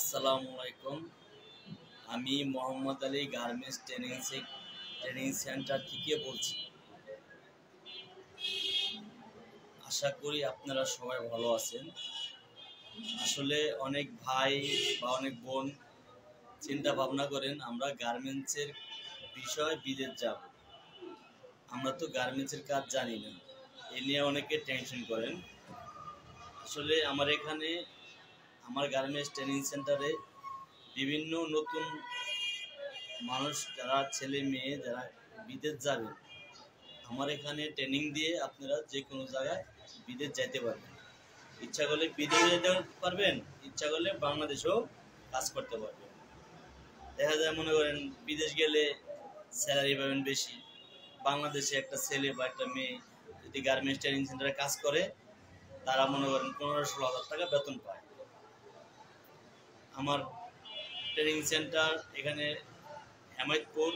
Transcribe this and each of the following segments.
আসসালামু আলাইকুম। আমি Mohammad Ali garments training centre থেকে বলছি। আশা করি আপনারা সবাই ভালো আছেন। আসলে অনেক ভাই বা অনেক বোন চিন্তা ভাবনা করেন আমরা গার্মেন্টসের বিষয় বিদেশ যাব, আমরা তো গার্মেন্টসের কাজ জানি না, এ নিয়ে অনেকে টেনশন করেন। আসলে আমার গার্মেন্টস ট্রেনিং সেন্টারে বিভিন্ন নতুন মানুষ যারা ছেলে মেয়ে যারা বিদেশ যাবে, আমার এখানে ট্রেনিং দিয়ে আপনারা যে কোনো জায়গায় বিদেশ যাইতে পারবেন। ইচ্ছা করলে বিদেশে যেতে পারবেন, ইচ্ছা করলে বাংলাদেশেও কাজ করতে পারবেন। দেখা যায় মনে করেন বিদেশ গেলে স্যালারি পাবেন বেশি, বাংলাদেশে একটা ছেলে বা একটা মেয়ে যদি গার্মেন্টস ট্রেনিং সেন্টারে কাজ করে তারা মনে করেন 15-16 হাজার টাকা বেতন পায়। আমার ট্রেনিং সেন্টার এখানে হেমায়তপুর,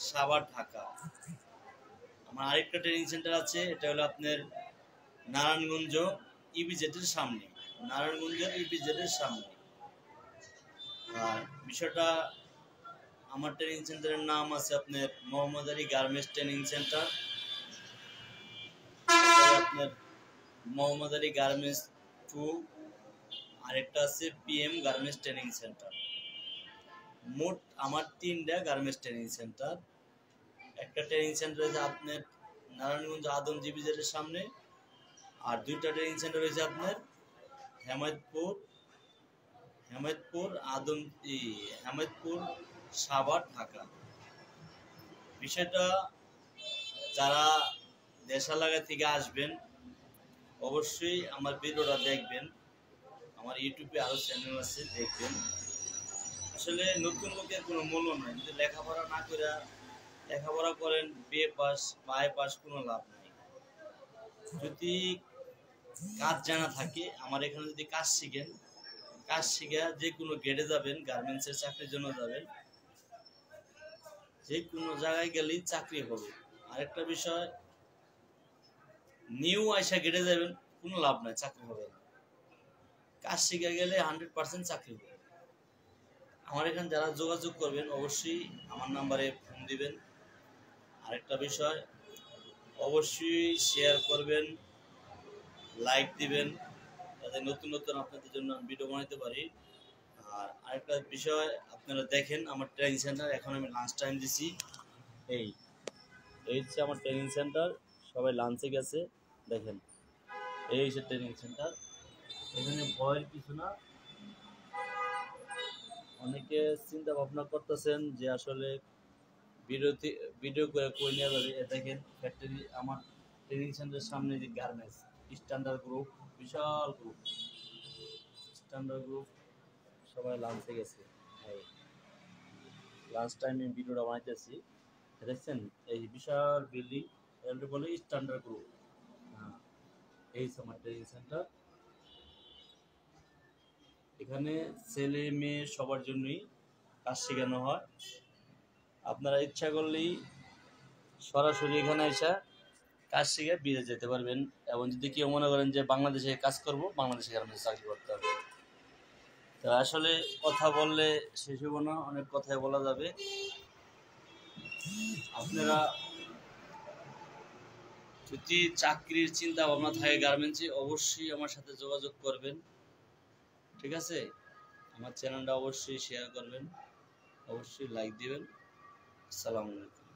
সাভার, ঢাকা। আমার আরেকটা ট্রেনিং সেন্টার আছে, এটা হলো আপনার নারায়ণগঞ্জ ইপিজেডের সামনে। আর বিষয়টা, আমার ট্রেনিং সেন্টারের নাম আছে আপনার Mohammad Ali garments training centre, আপনার মোহাম্মদ আলী গার্মেন্টস 2, আরেকটা আছে PM গার্মেন্টস ট্রেনিং সেন্টার। মোট আমার 3টা গার্মেন্টস ট্রেনিং সেন্টার। একটা ট্রেনিং সেন্টার হয়েছে আপনার নারায়ণগঞ্জ আদম জিপিজেডের সামনে, আর 2টা ট্রেনিং সেন্টার হয়েছে আপনার হেমায়তপুর, সাভার, ঢাকা। বিষয়টা, যারা দেশালাগা থেকে আসবেন অবশ্যই আমার ভিডিওটা দেখবেন, আমার ইউটিউবে আরও চ্যানেল আছে, দেখবেন। আসলে নতুন লোকের কোনো মূল্য নাই, যদি লেখাপড়া করেন বিএ পাস বা আই পাস কোনো লাভ নেই। যদি কাজ জানা থাকে, আমার এখানে যদি কাজ শিখে যে কোনো গেটে যাবেন, গার্মেন্টসের চাকরির জন্য যাবেন, যে কোনো জায়গায় গেলেই চাকরি হবে। আরেকটা বিষয়, নিউ আয়সা গেটে যাবেন কোনো লাভ নাই, চাকরি হবে না। কাজ শিখে গেলে 100% চাকরি হবে। আমার এখানে যারা যোগাযোগ করবেন অবশ্যই আমার নাম্বারে ফোন দিবেন। আরেকটা বিষয়, অবশ্যই শেয়ার করবেন, লাইক দিবেন, যাতে নতুন আপনাদের জন্য আমি ভিডিও বানাতে পারি। আর আরেকটা বিষয়, আপনারা দেখেন আমার ট্রেনিং সেন্টার, এখন আমি লাঞ্চ টাইম দিছি। এই হচ্ছে আমার ট্রেনিং সেন্টার, সবাই লাঞ্চে গেছে, দেখেন এই হচ্ছে ট্রেনিং সেন্টার। এখানে ভয়ের কিছু না। অনেকে চিন্তা ভাবনা করতেছেন যে আসলে ভিডিও করে কই নিয়ে যাবে। দেখেন ফ্যাক্টরি, আমার ট্রেনিং সেন্টারের সামনে যে গার্মেন্টস স্ট্যান্ডার্ড গ্রুপ, বিশাল গ্রুপ, সবাই লাঞ্চে গেছে। লাঞ্চ টাইমে ভিডিওটা বানাইতেছি, দেখছেন এই বিশাল বিল্ডিং, এর বলে স্ট্যান্ডার্ড গ্রুপ। এই আমার ট্রেনিং সেন্টার, এখানে ছেলে মেয়ে সবার জন্যই কাজ শেখানো হয়। আপনারা ইচ্ছা করলেই সরাসরি এখানে এসে কাজ শিখে বিদেশ যেতে পারবেন। এবং যদি কেউ মনে করেন যে বাংলাদেশে কাজ করব, বাংলাদেশে গার্মেন্টসে চাকরি করতে হবে। তো আসলে কথা বললে শেষ হবো না, অনেক কথাই বলা যাবে। আপনারা যদি চাকরির চিন্তা ভাবনা থাকে গার্মেন্টসে, অবশ্যই আমার সাথে যোগাযোগ করবেন, ঠিক আছে? আমার চ্যানেলটা অবশ্যই শেয়ার করবেন, অবশ্যই লাইক দিবেন। আসসালামু আলাইকুম।